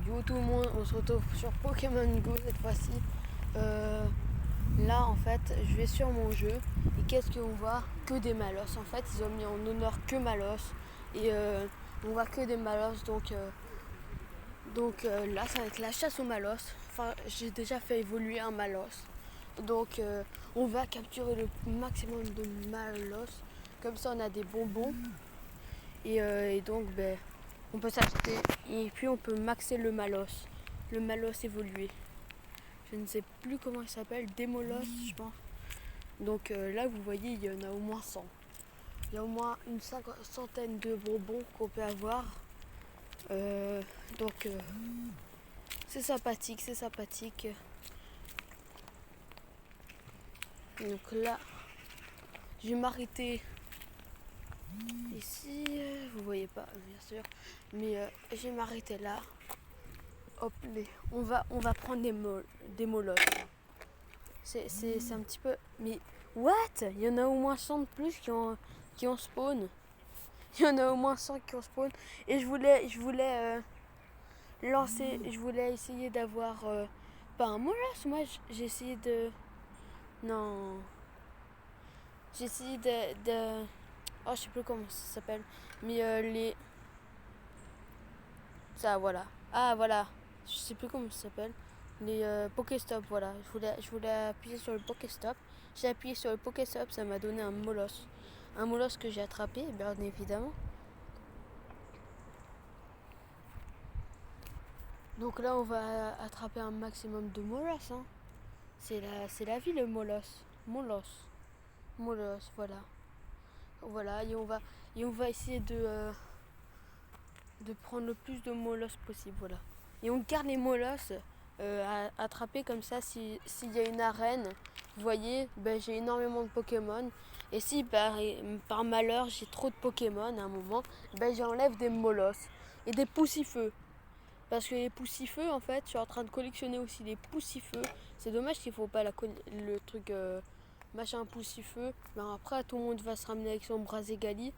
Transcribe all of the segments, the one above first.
Yo tout le monde, on se retrouve sur Pokémon Go cette fois-ci. Là en fait, je vais sur mon jeu et qu'est-ce qu'on voit? Que des Malos. En fait, ils ont mis en honneur que Malos et on voit que des Malos donc là ça va être la chasse aux Malos. Enfin, j'ai déjà fait évoluer un Malos. Donc on va capturer le maximum de Malos. Comme ça on a des bonbons et donc on peut s'acheter et puis on peut maxer le Malos évolué. Je ne sais plus comment il s'appelle, Démolos je pense. Donc là vous voyez il y en a au moins 100. Il y a au moins une centaine de bonbons qu'on peut avoir. Donc c'est sympathique, c'est sympathique. Donc là je vais m'arrêter ici, vous voyez pas bien sûr, mais je vais m'arrêter là. Hop, on va prendre des molosses. C'est un petit peu. Mais what? Il y en a au moins 100 de plus qui ont spawn. Il y en a au moins 100 qui ont spawn. Et je voulais lancer. Je voulais essayer d'avoir. Pas un molosse, moi j'ai essayé de. Non. J'ai essayé de. Oh, je sais plus comment ça s'appelle. Mais les. Ça, voilà. Ah, voilà. Je sais plus comment ça s'appelle. Les Pokéstop, voilà. Je voulais appuyer sur le Pokéstop. J'ai appuyé sur le Pokéstop, ça m'a donné un molosse. Un molosse que j'ai attrapé, bien évidemment. Donc là, on va attraper un maximum de molosses. Hein. C'est la vie, le molosse. Molosse, voilà. Voilà, et on va essayer de prendre le plus de molosses possible, voilà. Et on garde les molosses à attraper comme ça s'il y a une arène. Vous voyez, j'ai énormément de Pokémon. Et si par malheur j'ai trop de Pokémon à un moment, j'enlève des molosses et des poussifeux. Parce que les poussifeux, en fait, je suis en train de collectionner aussi les poussifeux. C'est dommage qu'il faut pas le truc machin poussifeux. Après, tout le monde va se ramener avec son Braségali.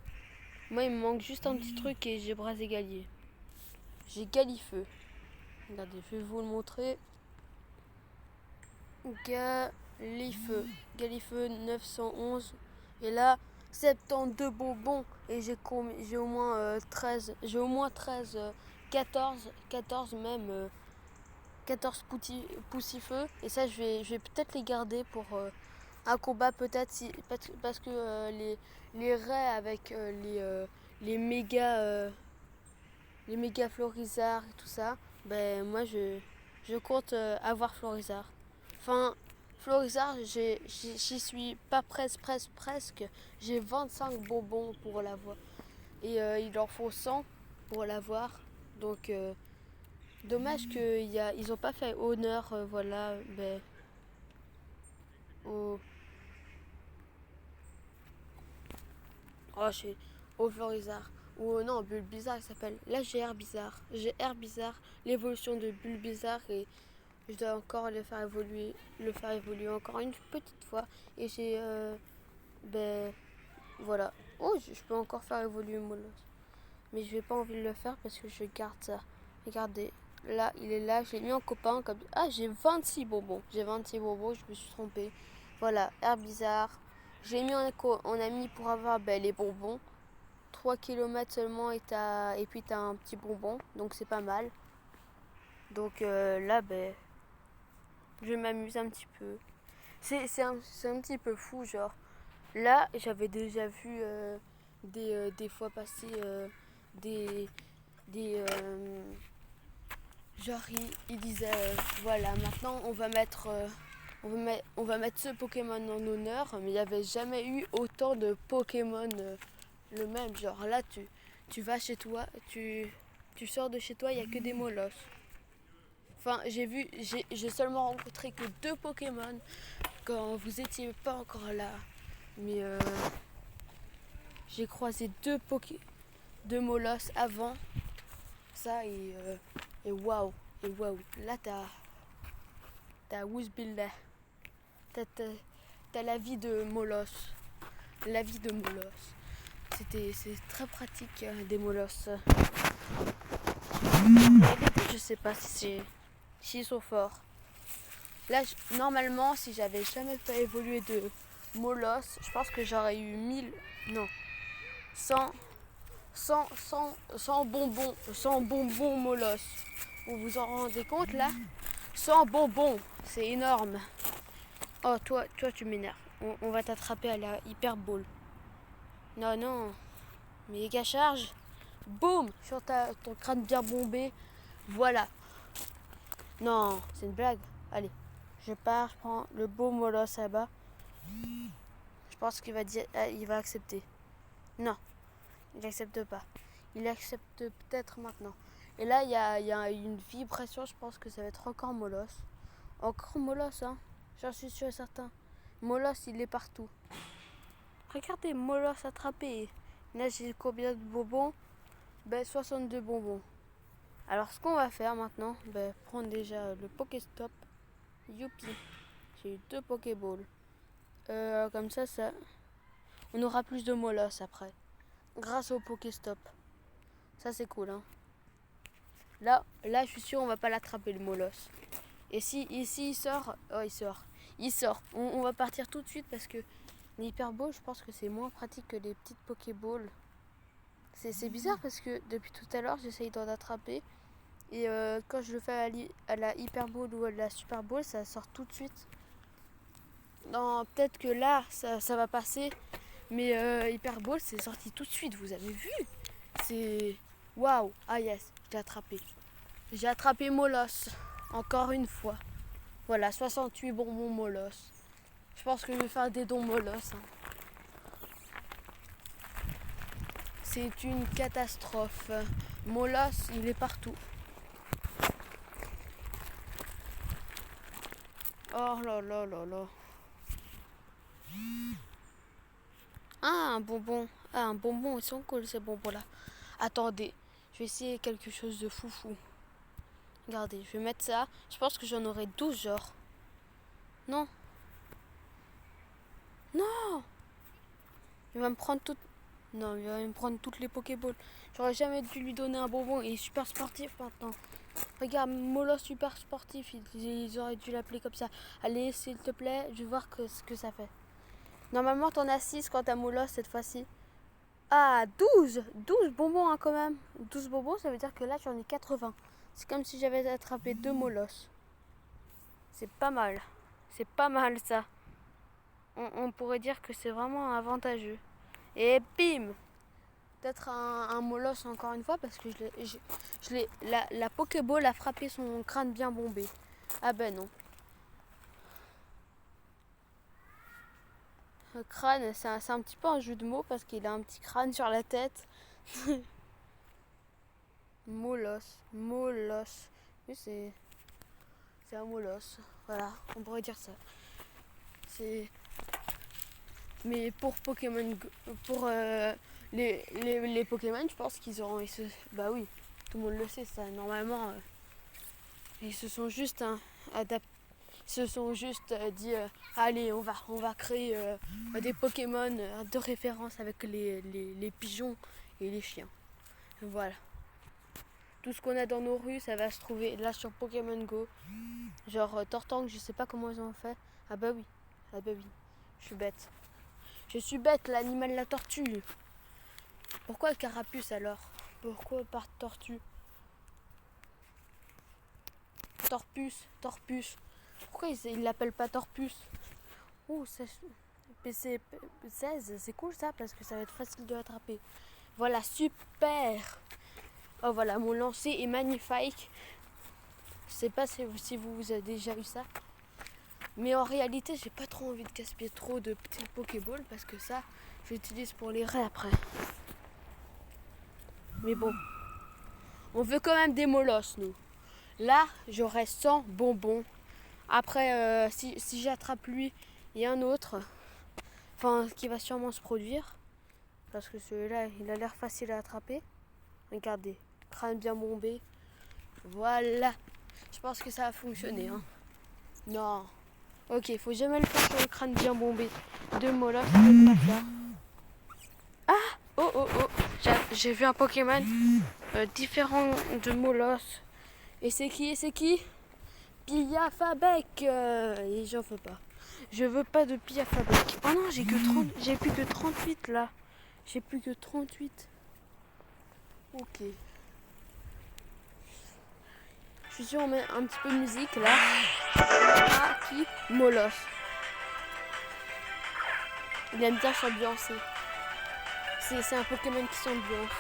Moi, il me manque juste un petit truc et j'ai Braségalier. J'ai Galifeu. Regardez, je vais vous le montrer. Galifeu 911. Et là, 72 bonbons. Et j'ai au moins 13. J'ai au moins 13, 14 même. 14 poussifeux. Et ça, je vais peut-être les garder pour un combat peut-être. Parce que les raies avec les méga Florizard et tout ça, moi je compte avoir Florizard. Enfin, Florizard, j'y suis pas presque. J'ai 25 bonbons pour l'avoir. Et il en faut 100 pour l'avoir. Donc, dommage qu'ils ont pas fait honneur, voilà, au, au Florizard. Ou non, Bulbizarre il s'appelle. Là j'ai Herbizarre. J'ai Herbizarre, l'évolution de Bulbizarre et je dois encore le faire évoluer encore une petite fois. Et j'ai voilà. Oh, je peux encore faire évoluer Molos. Mais je vais pas envie de le faire parce que je garde ça. Regardez, là il est là, je l'ai mis en copain comme. Ah, j'ai 26 bonbons. J'ai 26 bonbons, je me suis trompée. Voilà, Herbizarre. J'ai mis en ami pour avoir les bonbons. 3 km seulement et puis t'as un petit bonbon, donc c'est pas mal. Donc là, je m'amuse un petit peu. C'est un petit peu fou, genre. Là, j'avais déjà vu des fois passer des genre il disait voilà, maintenant on va mettre ce Pokémon en honneur, mais il n'y avait jamais eu autant de Pokémon le même. Genre là, tu vas chez toi, tu sors de chez toi, il n'y a que des molosses. Enfin, j'ai seulement rencontré que 2 Pokémon quand vous étiez pas encore là. Mais j'ai croisé 2 molosses avant ça et waouh. Et waouh. Là, t'as Woozbilda. T'as la vie de Molosse. La vie de Molosse. C'est très pratique des molosses. Je sais pas s'ils sont forts. Là, normalement, si j'avais jamais fait évoluer de molosse, je pense que j'aurais eu 1000, non, 100 bonbons molosse. Vous vous en rendez compte là? 100 bonbons, c'est énorme. Oh, toi tu m'énerves. On va t'attraper à la hyperbole. Non, non. Méga charge. Boum, sur ton crâne bien bombé. Voilà. Non, c'est une blague. Allez, je pars, je prends le beau molosse là-bas. Je pense qu'il va dire, il va accepter. Non, il n'accepte pas. Il accepte peut-être maintenant. Et là, il y a une vibration, je pense que ça va être encore molosse. Encore molosse, hein. J'en suis sûr et certain. Molosse, il est partout. Regardez, molosse attrapé. Là, j'ai combien de bonbons? 62 bonbons. Alors, ce qu'on va faire maintenant, prendre déjà le Pokéstop. Youpi. J'ai eu 2 Pokéballs. Comme ça, on aura plus de molosse après. Grâce au Pokéstop. Ça, c'est cool, hein. Là, je suis sûr, on va pas l'attraper, le molosse. Et si il sort, oh, il sort. On va partir tout de suite parce que les hyperballs, je pense que c'est moins pratique que les petites Pokéballs. C'est bizarre parce que depuis tout à l'heure, j'essaye d'en attraper. Et quand je le fais à la hyperball ou à la superball, ça sort tout de suite. Non, peut-être que là, ça va passer. Mais hyperball, c'est sorti tout de suite. Vous avez vu? C'est... Waouh! Ah yes, j'ai attrapé. J'ai attrapé molosse. Encore une fois. Voilà, 68 bonbons molosse. Je pense que je vais faire des dons molosse. Hein. C'est une catastrophe. Molosse, il est partout. Oh là là là là. Ah, un bonbon. Ah, un bonbon, ils sont cool ces bonbons-là. Attendez, je vais essayer quelque chose de foufou. Regardez, je vais mettre ça. Je pense que j'en aurai 12 genres. Non. Non. Il va me prendre toutes. Non, il va me prendre toutes les Pokéballs. J'aurais jamais dû lui donner un bonbon. Il est super sportif maintenant. Regarde, Molosse super sportif. Ils auraient dû l'appeler comme ça. Allez, s'il te plaît, je vais voir ce que ça fait. Normalement, t'en as 6 quand t'as Molosse cette fois-ci. Ah, 12 bonbons hein, quand même. 12 bonbons, ça veut dire que là, j'en ai 80. C'est comme si j'avais attrapé 2 molosses. C'est pas mal. C'est pas mal ça. On pourrait dire que c'est vraiment avantageux. Et bim! Peut-être un molosse encore une fois parce que la Pokéball a frappé son crâne bien bombé. Ah ben non. Le crâne, c'est un petit peu un jeu de mots parce qu'il a un petit crâne sur la tête. Molosse. Oui, c'est un molosse. Voilà, on pourrait dire ça. Mais pour Pokémon Go, pour les Pokémon, je pense qu'ils auront... Bah oui, tout le monde le sait ça. Normalement, ils se sont juste adaptés. Se sont juste dit allez on va créer des Pokémon de référence avec les pigeons et les chiens. Voilà. Tout ce qu'on a dans nos rues, ça va se trouver là sur Pokémon Go. Genre Tortank, je sais pas comment ils ont fait. Ah bah oui. Je suis bête. L'animal la tortue. Pourquoi carapuce alors? Pourquoi par tortue? Torpus. Pourquoi ils l'appellent pas Torpus? Oh, PC 16, c'est cool ça parce que ça va être facile de l'attraper. Voilà, super. Oh voilà, mon lancer est magnifique. Je sais pas si vous avez déjà eu ça. Mais en réalité, j'ai pas trop envie de gaspiller trop de petits Pokéballs parce que ça, j'utilise pour les raies après. Mais bon, on veut quand même des molosses, nous. Là, j'aurai 100 bonbons. Après, si j'attrape lui et un autre, qui va sûrement se produire, parce que celui-là, il a l'air facile à attraper. Regardez, crâne bien bombé. Voilà. Je pense que ça a fonctionné. Hein. Non. Ok, faut jamais le faire sur le crâne bien bombé. De molosses, ça peut pas faire. Ah! Oh! J'ai vu un Pokémon différent de molosse Et c'est qui? Piafabek. Et j'en veux pas. Je veux pas de Piafabek. Oh non, j'ai plus que 38 là. J'ai plus que 38. Ok. Je suis sûr on met un petit peu de musique là. Ah, qui? Molos. Il aime bien s'ambiancer. C'est un Pokémon qui s'ambiance.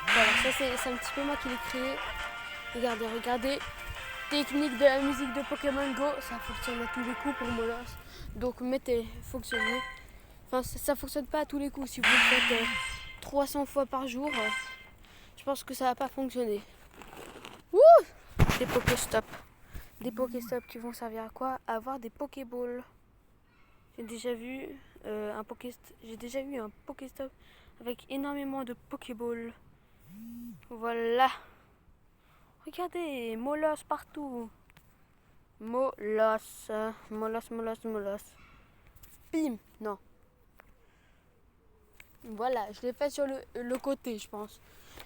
Voilà, ça c'est un petit peu moi qui l'ai créé. Regardez. Technique de la musique de Pokémon Go, ça fonctionne à tous les coups pour Molos. Donc mettez fonctionner. Enfin, ça fonctionne pas à tous les coups. Si vous le faites 300 fois par jour, je pense que ça va pas fonctionner. Wouh! Des Pokéstop. Des Pokéstop qui vont servir à quoi? À avoir des Pokéballs. J'ai déjà vu un Pokéstop avec énormément de Pokéballs. Voilà. Regardez, Molos partout. Molos. Bim. Non. Voilà, je l'ai fait sur le côté, je pense.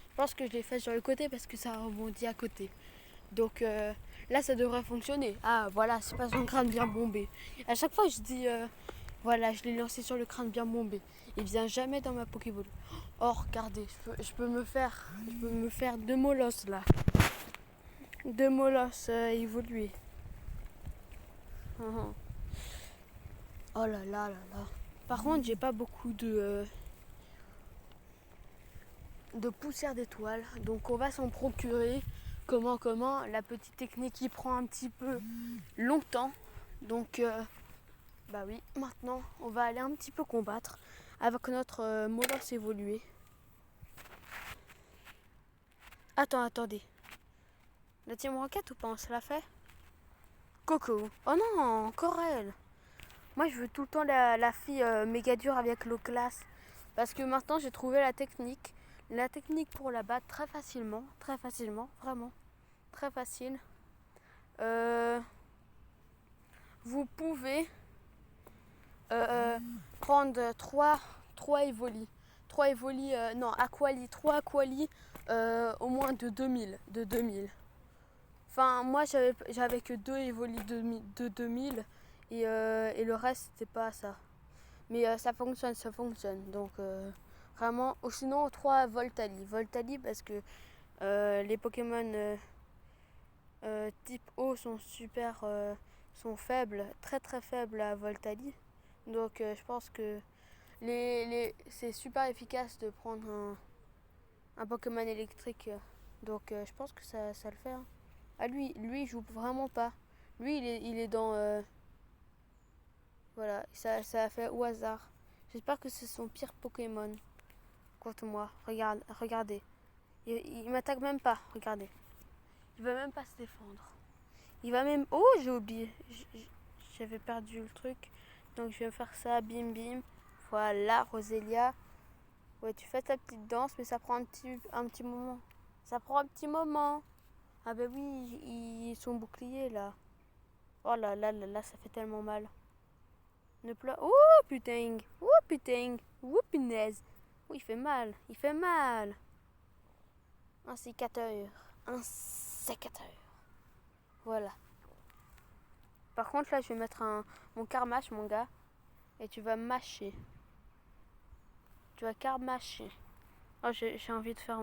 Je pense que je l'ai fait sur le côté parce que ça rebondit à côté. Donc là, ça devrait fonctionner. Ah, voilà, c'est pas son crâne bien bombé. À chaque fois, je dis, voilà, je l'ai lancé sur le crâne bien bombé. Il vient jamais dans ma Pokéball. Oh, regardez, je peux me faire 2 molosses là. 2 molosses évolués. Oh là là là là. Par contre, j'ai pas beaucoup de poussière d'étoiles. Donc on va s'en procurer. Comment la petite technique qui prend un petit peu longtemps. Donc bah oui, maintenant on va aller un petit peu combattre avec notre Molos évolué. Attendez. La team rocket ou pas, on se l'a fait? Coco. Oh non, encore elle. Moi je veux tout le temps la fille méga dure avec l'eau classe. Parce que maintenant j'ai trouvé la technique. La technique pour la battre très facilement, vraiment, très facile. Vous pouvez prendre 3 Evoli. 3 Evoli, non, Aquali, 3 Aquali au moins de 2000. Enfin, moi j'avais que 2 Evoli de 2000 et le reste c'était pas ça. Mais ça fonctionne. Donc vraiment, ou sinon 3 Voltali. Voltali parce que les Pokémon type eau sont sont faibles, très faibles à Voltali. Donc je pense que c'est super efficace de prendre un Pokémon électrique. Donc je pense que ça le fait. Hein. Ah lui il joue vraiment pas. Lui il est dans voilà, ça a fait au hasard. J'espère que c'est son pire Pokémon contre moi. Regardez. Il m'attaque même pas, regardez. Il va même pas se défendre. Il va même... Oh, j'ai oublié. J'avais perdu le truc. Donc je vais faire ça, bim bim. Voilà, Roselia. Ouais, tu fais ta petite danse, mais ça prend un petit moment. Ça prend un petit moment. Ah bah oui, ils sont boucliers là. Oh là là là là, ça fait tellement mal. Ne pleure. Oh putain. Oh putain. Oh punaise. Oh, il fait mal. Un sécateur. Voilà. Par contre, là, je vais mettre mon carmache, mon gars. Et tu vas mâcher. Tu vas carmacher. Oh, j'ai envie de faire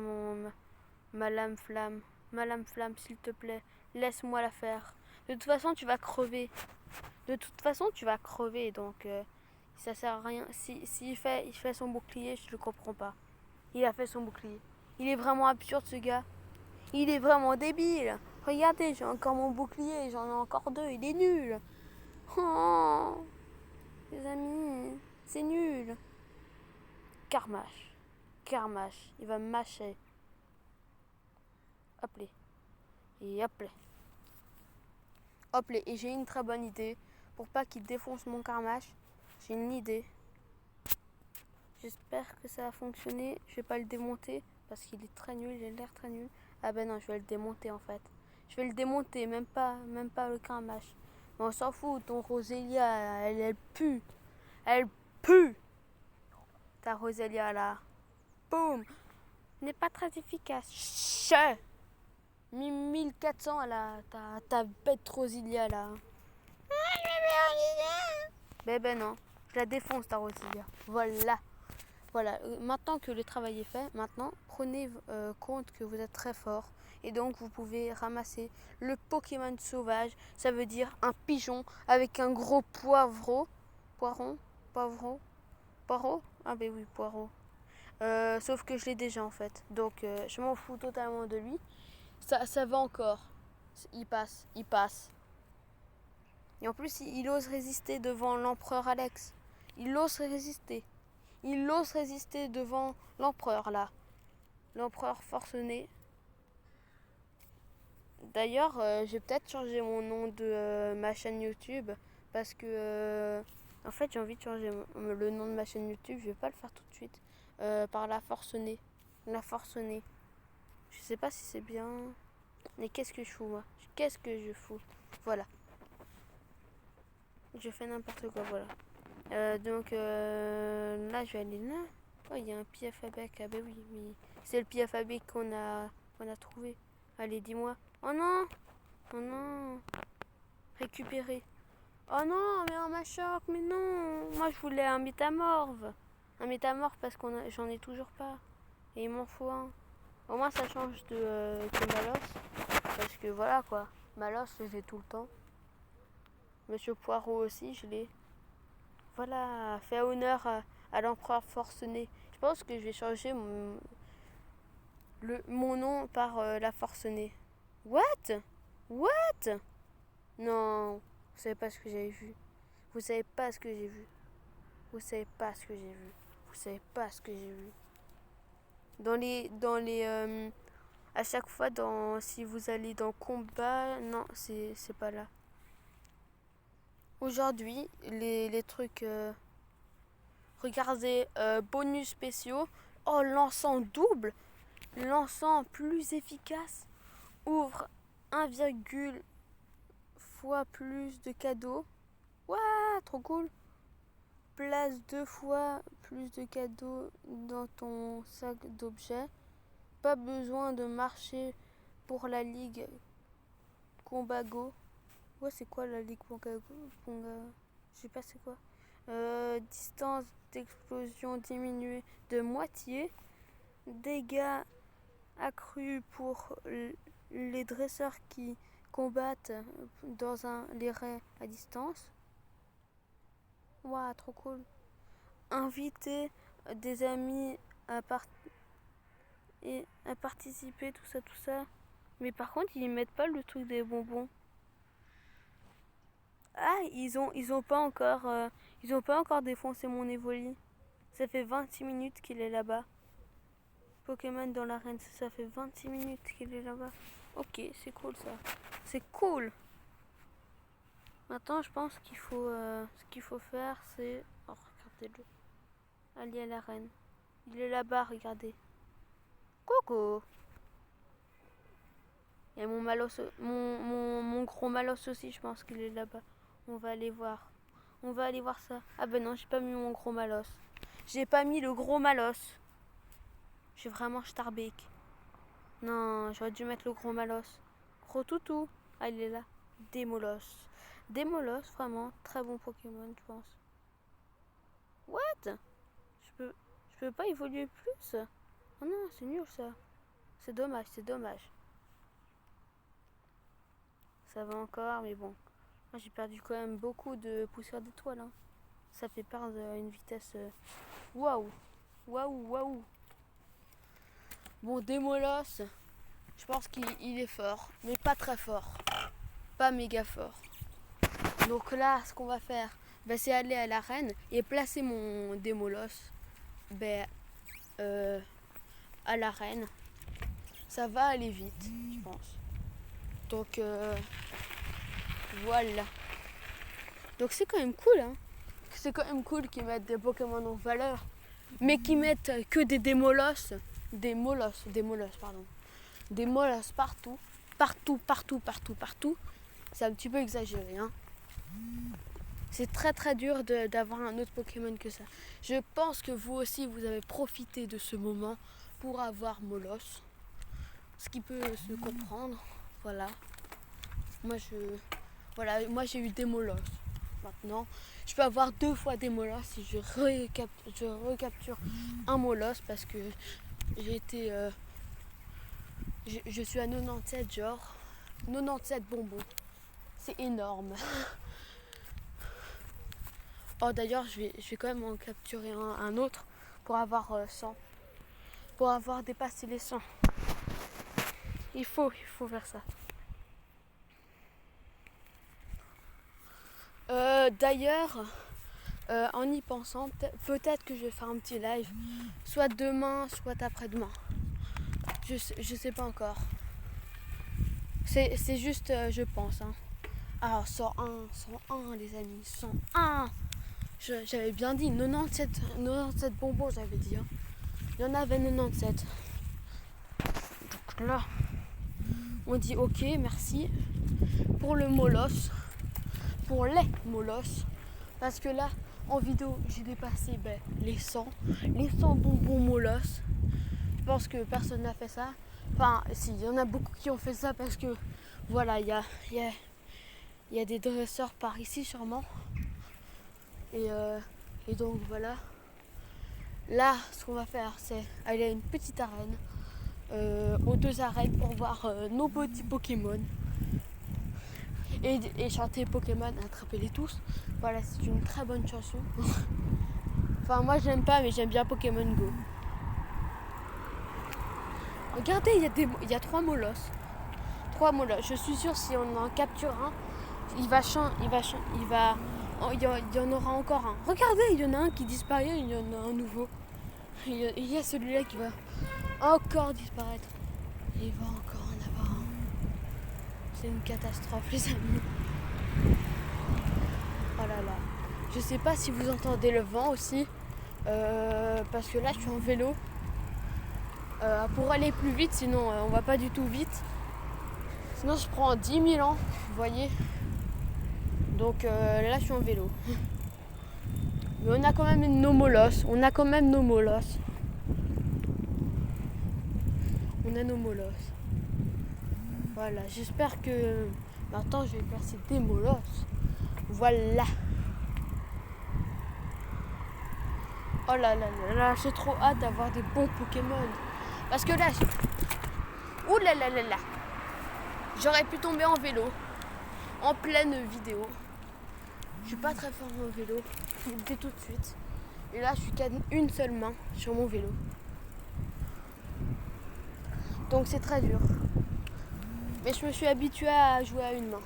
ma lame flamme. Ma lame flamme, s'il te plaît. Laisse-moi la faire. De toute façon, tu vas crever. Donc, ça sert à rien. Il fait son bouclier, je le comprends pas. Il a fait son bouclier. Il est vraiment absurde, ce gars. Il est vraiment débile. Regardez, j'ai encore mon bouclier, j'en ai encore 2. Il est nul. Oh, les amis, c'est nul. Carmache. Il va me mâcher. Hop là. Et hop là. Et j'ai une très bonne idée. Pour pas qu'il défonce mon carmache, j'ai une idée. J'espère que ça va fonctionner. Je vais pas le démonter parce qu'il est très nul. Il a l'air très nul. Ah ben non, je vais le démonter en fait. Je vais le démonter, même pas le carmache. Mais on s'en fout, ton Roselia, elle pue. Elle pue. Ta Roselia là. Boum. N'est pas très efficace. Chut. 1400 à ta bête Rosilia là. Ben non, je la défonce ta Rosilia. Voilà. Voilà, maintenant que le travail est fait, maintenant prenez compte que vous êtes très fort et donc vous pouvez ramasser le Pokémon sauvage, ça veut dire un pigeon avec un gros poireau. Poireau. Ah ben oui, poireau. Sauf que je l'ai déjà en fait, donc je m'en fous totalement de lui. Ça va encore, il passe. Et en plus il ose résister devant l'empereur Alex, il ose résister. Il ose résister devant l'empereur là. L'empereur forcené. D'ailleurs, j'ai peut-être changé mon nom de ma chaîne YouTube. Parce que en fait j'ai envie de changer le nom de ma chaîne YouTube. Je vais pas le faire tout de suite. Par la forcenée. La forcenée. Je sais pas si c'est bien. Mais qu'est-ce que je fous moi? Qu'est-ce que je fous? Voilà. Je fais n'importe quoi, voilà. Donc là je vais aller là. Oh, il y a un pied alphabet. Ah ben oui, mais c'est le pied alphabet qu'on a trouvé. Allez, dis-moi. Oh non. Oh non. Récupérer. Oh non, mais un machoc, mais non. Moi je voulais un métamorphe. Un métamorphe parce j'en ai toujours pas. Et il m'en faut un. Au moins ça change que Malos. Parce que voilà quoi. Malos je l'ai tout le temps. Monsieur Poirot aussi je l'ai. Voilà, fait honneur à l'empereur forcené. Je pense que je vais changer mon nom par la forcenée. What? What? Non, vous savez pas ce que j'ai vu. Vous savez pas ce que j'ai vu. Vous savez pas ce que j'ai vu. Vous savez pas ce que j'ai vu. À chaque fois, si vous allez dans combat, non, c'est pas là. Aujourd'hui, les trucs, regardez, bonus spéciaux. Oh, l'encens double. L'encens plus efficace ouvre 1,1 fois plus de cadeaux. Waouh, trop cool. Place 2 fois plus de cadeaux dans ton sac d'objets. Pas besoin de marcher pour la ligue Combago. Ouais, c'est quoi la ligue Combago? Je sais pas c'est quoi. Distance d'explosion diminuée de moitié. Dégâts accrus pour les dresseurs qui combattent dans les raids à distance. Waouh, trop cool. Inviter des amis à participer, tout ça. Mais par contre, ils mettent pas le truc des bonbons. Ah, ils ont pas encore défoncé mon Evoli. Ça fait 26 minutes qu'il est là-bas. Pokémon dans l'arène, ça fait 26 minutes qu'il est là-bas. Ok, c'est cool ça. C'est cool. Maintenant, je pense ce qu'il faut faire, c'est... Oh, regardez-le. Aller à l'arène. Il est là-bas, regardez. Coucou. Il y a mon gros Malos aussi, je pense qu'il est là-bas. On va aller voir. On va aller voir ça. Ah ben non, j'ai pas mis mon gros Malos. J'ai pas mis le gros Malos. Je suis vraiment starbeck. Non, j'aurais dû mettre le gros Malos. Gros toutou. Ah, il est là. Démolos. Démolos, vraiment, très bon Pokémon, je pense. What? Je peux pas évoluer plus? Oh non, c'est nul ça. C'est dommage, c'est dommage. Ça va encore, mais bon. Moi, j'ai perdu quand même beaucoup de poussière d'étoiles. Hein. Ça fait perdre une vitesse... Waouh. Waouh. Bon, Démolos, je pense qu'il est fort, mais pas très fort. Pas méga fort. Donc là, ce qu'on va faire, c'est aller à l'arène et placer mon Démolos à l'arène. Ça va aller vite, je pense. Donc voilà. Donc c'est quand même cool, hein. C'est quand même cool qu'ils mettent des Pokémon en valeur, mais qu'ils mettent que des Démolos. Des Molos, pardon. Des Molos partout. Partout. C'est un petit peu exagéré, hein. C'est très très dur d'avoir un autre Pokémon que ça. Je pense que vous aussi, vous avez profité de ce moment pour avoir Molos. ce qui peut se comprendre. Voilà. Moi j'ai eu des molosses. Maintenant, je peux avoir 2 fois des molosses si je recapture un molosse parce que j'ai été je suis à 97 genre 97 bonbons. C'est énorme. Oh d'ailleurs je vais quand même en capturer un autre pour avoir 100. Pour avoir dépassé les 100. Il faut faire ça. D'ailleurs, en y pensant, peut-être que je vais faire un petit live, soit demain, soit après-demain. Je sais pas encore. C'est juste, je pense. Hein. Alors, 101 les amis, 101. J'avais bien dit, 97 bonbons j'avais dit. Hein. Il y en avait 97. Donc là, on dit ok, merci pour le molosse, pour les molosses. Parce que là, en vidéo, j'ai dépassé les 100 bonbons molosses. Je pense que personne n'a fait ça. Enfin, si, il y en a beaucoup qui ont fait ça parce que, voilà, il y a des dresseurs par ici sûrement. Et donc, voilà. Là, ce qu'on va faire, c'est aller à une petite arène, aux 2 arènes pour voir nos petits Pokémon. Et chanter Pokémon, attrapez-les tous. Voilà, c'est une très bonne chanson. Enfin, moi, je l'aime pas, mais j'aime bien Pokémon Go. Regardez, il y a 3 molosses. 3 molosses. Je suis sûre si on en capture un, il y en aura encore un. Regardez, il y en a un qui disparaît, il y en a un nouveau. Il y a celui-là qui va encore disparaître. Et il va encore en avoir un. C'est une catastrophe, les amis. Oh là là. Je sais pas si vous entendez le vent aussi. Parce que là, je suis en vélo. Pour aller plus vite, sinon on va pas du tout vite. Sinon, je prends 10 000 ans, vous voyez. Donc là, je suis en vélo. Mais on a quand même nos molosses. On a nos molosses. Voilà, j'espère que maintenant je vais placer des molosses. Voilà. Oh là là là là, j'ai trop hâte d'avoir des bons Pokémon. Parce que là, ouh là là là là, j'aurais pu tomber en vélo en pleine vidéo. Je suis pas très fort en vélo, je vous le dis tout de suite. Et là, je suis qu'à une seule main sur mon vélo. Donc c'est très dur. Mais je me suis habituée à jouer à une main.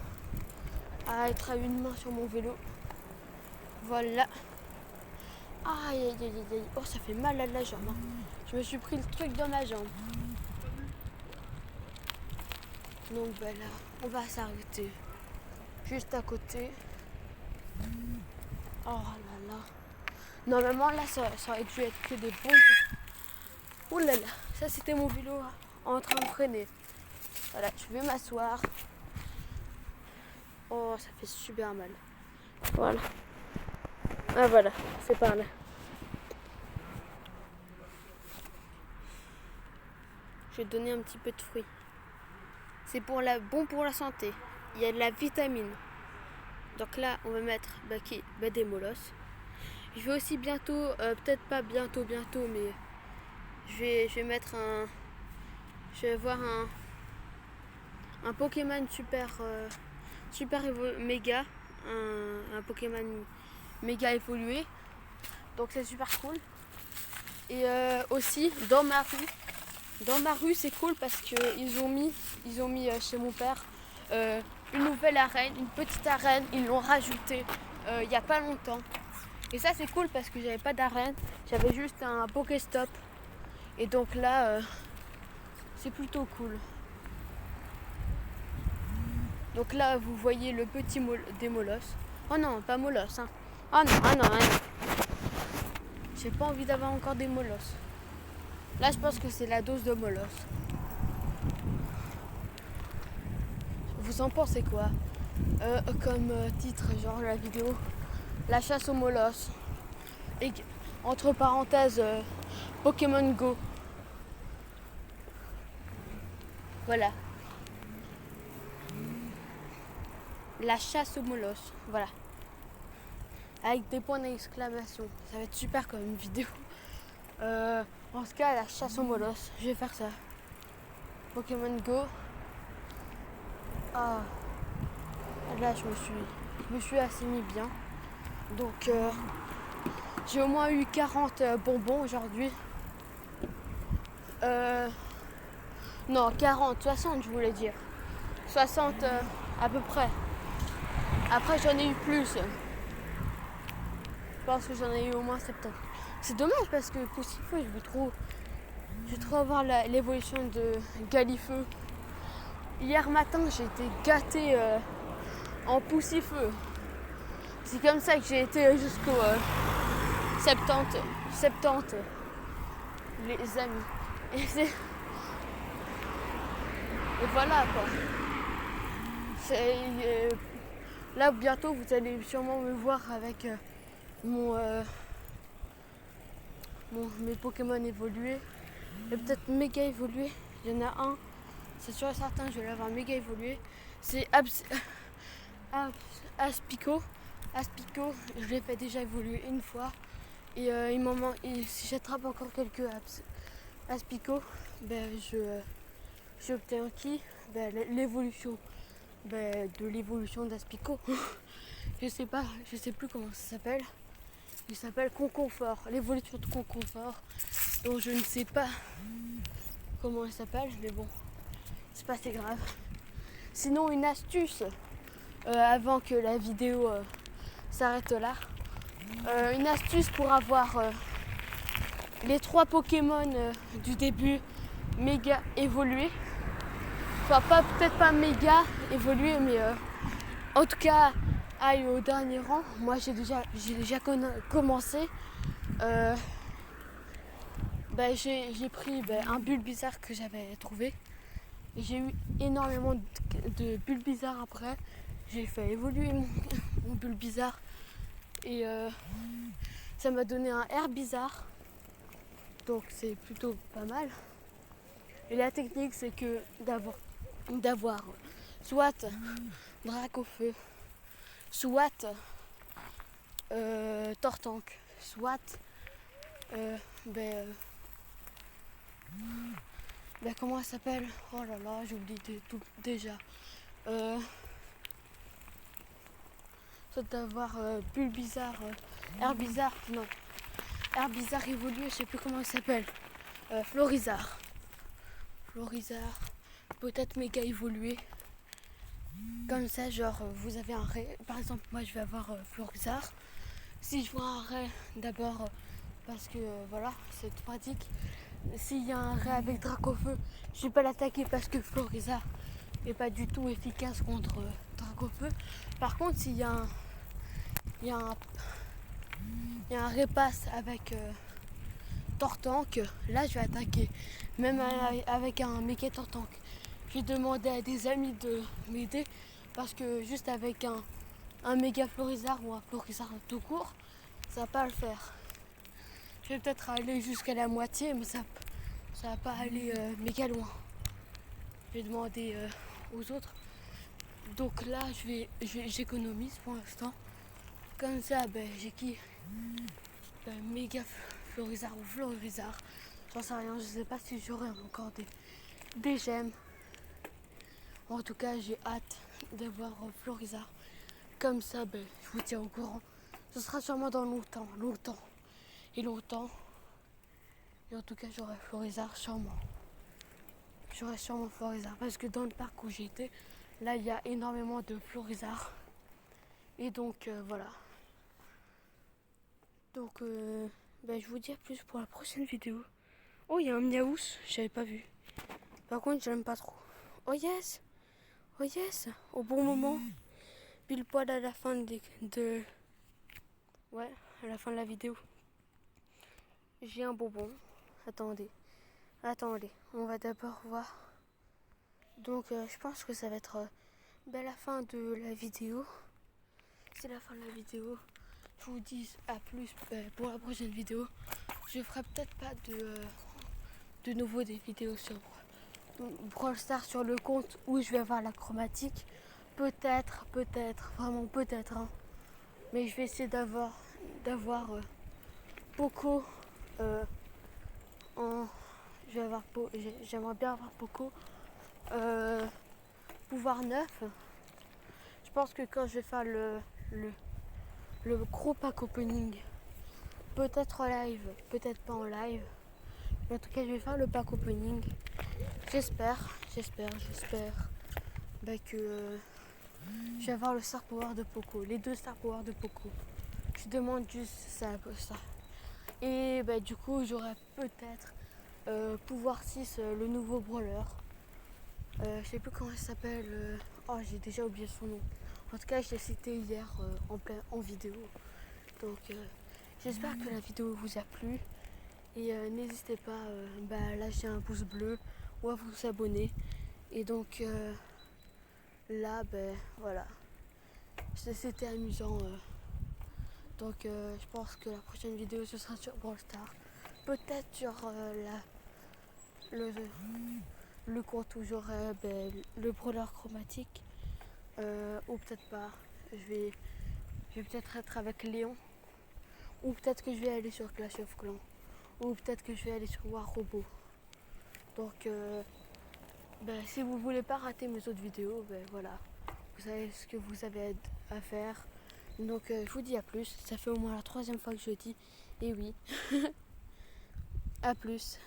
À être à une main sur mon vélo. Voilà. Aïe aïe aïe aïe. Oh, ça fait mal à la jambe. Hein. Je me suis pris le truc dans la jambe. Donc là, on va s'arrêter juste à côté. Oh là là. Normalement là ça aurait dû être que des bons. Oh là là, ça c'était mon vélo en train de freiner. Voilà, je vais m'asseoir. Oh, ça fait super mal. Voilà. Ah voilà, c'est par là. Je vais te donner un petit peu de fruits. C'est bon pour la santé. Il y a de la vitamine. Donc là, on va mettre des molosses. Je vais aussi bientôt, peut-être pas bientôt, mais je vais mettre je vais voir un Pokémon méga, un Pokémon méga évolué. Donc c'est super cool. Et aussi dans ma rue c'est cool parce que ils ont mis chez mon père une nouvelle arène, une petite arène. Ils l'ont rajoutée il n'y a pas longtemps. Et ça c'est cool parce que j'avais pas d'arène, j'avais juste un Pokéstop. Et donc là c'est plutôt cool. Donc là vous voyez le petit des molosses. Oh non, pas molosses hein. Ah non, ah non, ah non. J'ai pas envie d'avoir encore des molosses. Là je pense que c'est la dose de molosses. Vous en pensez quoi comme titre, genre la vidéo? La chasse aux molosses. Et entre parenthèses, Pokémon Go. Voilà. La chasse au molosse. Voilà. Avec des points d'exclamation. Ça va être super comme vidéo. En tout cas, la chasse au molosse. Je vais faire ça. Pokémon Go. Ah, là, je me suis assez mis bien. Donc, j'ai au moins eu 40 bonbons aujourd'hui. Non, 40, 60 je voulais dire. 60 à peu près. Après j'en ai eu plus. Je pense que j'en ai eu au moins 70. C'est dommage parce que Poussifeu, je veux trop avoir l'évolution de Galifeu. Hier matin j'ai été gâté en Poussifeu. C'est comme ça que j'ai été jusqu'au 70 les amis. Et voilà quoi. Là bientôt vous allez sûrement me voir avec mes Pokémon évolués. Et peut-être méga évolué. Il y en a un, c'est sûr et certain, je vais l'avoir méga évolué. C'est Aspico. Aspico, je l'ai fait déjà évoluer une fois. Et il m'en manque. Si j'attrape encore quelques Aspico, j'obtiens qui l'évolution. De l'évolution d'Aspico. je sais plus comment ça s'appelle. Il s'appelle Conconfort, l'évolution de Conconfort. Donc je ne sais pas comment il s'appelle, mais bon, c'est pas assez grave. Sinon une astuce, avant que la vidéo s'arrête là. Une astuce pour avoir les 3 Pokémon du début méga évolués. Enfin peut-être pas méga évolués, mais en tout cas aille au dernier rang. Moi j'ai déjà commencé. J'ai pris un Bulbizarre que j'avais trouvé. Et j'ai eu énormément de Bulbizarre après. J'ai fait évoluer mon Bulbizarre. Et ça m'a donné un Herbizarre. Donc c'est plutôt pas mal. Et la technique c'est que d'avoir soit Dracofeu, soit Tortank, soit comment elle s'appelle? Oh là là, j'ai oublié tout déjà. Soit d'avoir Bulbizarre, Herbizarre, non. Herbizarre évolué, je sais plus comment il s'appelle. Florizarre. Florizarre, peut-être méga évolué. Comme ça, genre, vous avez un ray. Par exemple, moi je vais avoir Florizarre. Si je vois un ray, d'abord, parce que voilà, c'est pratique. S'il y a un ray avec Dracofeu, je vais pas l'attaquer parce que Florizarre n'est pas du tout efficace contre Dracofeu. Par contre, s'il y a un repasse avec Tortank, là je vais attaquer. Même avec un méga Tortank. J'ai demandé à des amis de m'aider parce que juste avec un méga Florizarre ou un Florizarre tout court, ça va pas le faire. Je vais peut-être aller jusqu'à la moitié, mais ça va pas aller méga loin. Je vais demander aux autres. Donc là, j'économise pour l'instant. Comme ça, j'ai qui méga Florizarre ou Florizarre. J'en sais rien, je sais pas si j'aurai encore des gemmes. En tout cas, j'ai hâte d'avoir Florizarre. Comme ça, je vous tiens au courant. Ce sera sûrement dans longtemps. Et en tout cas, j'aurai Florizarre sûrement. J'aurai sûrement Florizarre. Parce que dans le parc où j'ai été, là, il y a énormément de Florizarre. Et donc, voilà. Donc, je vous dis à plus pour la prochaine vidéo. Oh, il y a un Miaous, j'avais pas vu. Par contre, j'aime pas trop. Oh yes! Oh yes! Au bon moment. Pile poil à la fin Ouais, à la fin de la vidéo. J'ai un bonbon. Attendez, on va d'abord voir. Donc, je pense que ça va être la fin de la vidéo. C'est la fin de la vidéo. Je vous dis à plus pour la prochaine vidéo. Je ferai peut-être pas de nouveau des vidéos sur Brawl Stars sur le compte où je vais avoir la chromatique. Peut-être, vraiment peut-être. Hein. Mais je vais essayer d'avoir Poco en. J'aimerais bien avoir Poco. Pouvoir 9. Je pense que quand je vais faire le gros pack opening, peut-être en live, peut-être pas en live. Mais en tout cas, je vais faire le pack opening. J'espère que je vais avoir le Star Power de Poco, les 2 Star Power de Poco. Je demande juste ça. Et du coup, j'aurai peut-être pouvoir 6, le nouveau brawler. Je sais plus comment il s'appelle. Oh, j'ai déjà oublié son nom. En tout cas, je l'ai cité hier en vidéo. Donc, j'espère que la vidéo vous a plu. Et n'hésitez pas à lâcher un pouce bleu ou à vous abonner. Et donc, là, voilà. C'était amusant. Donc, je pense que la prochaine vidéo, ce sera sur Brawl Stars. Peut-être sur le compte où j'aurai le brawler chromatique. Ou peut-être pas. Je vais peut-être être avec Léon. Ou peut-être que je vais aller sur Clash of Clans. Ou peut-être que je vais aller sur War Robot. Donc, si vous voulez pas rater mes autres vidéos, voilà. Vous savez ce que vous avez à faire. Donc, je vous dis à plus. Ça fait au moins la 3e fois que je dis. Et oui. À plus.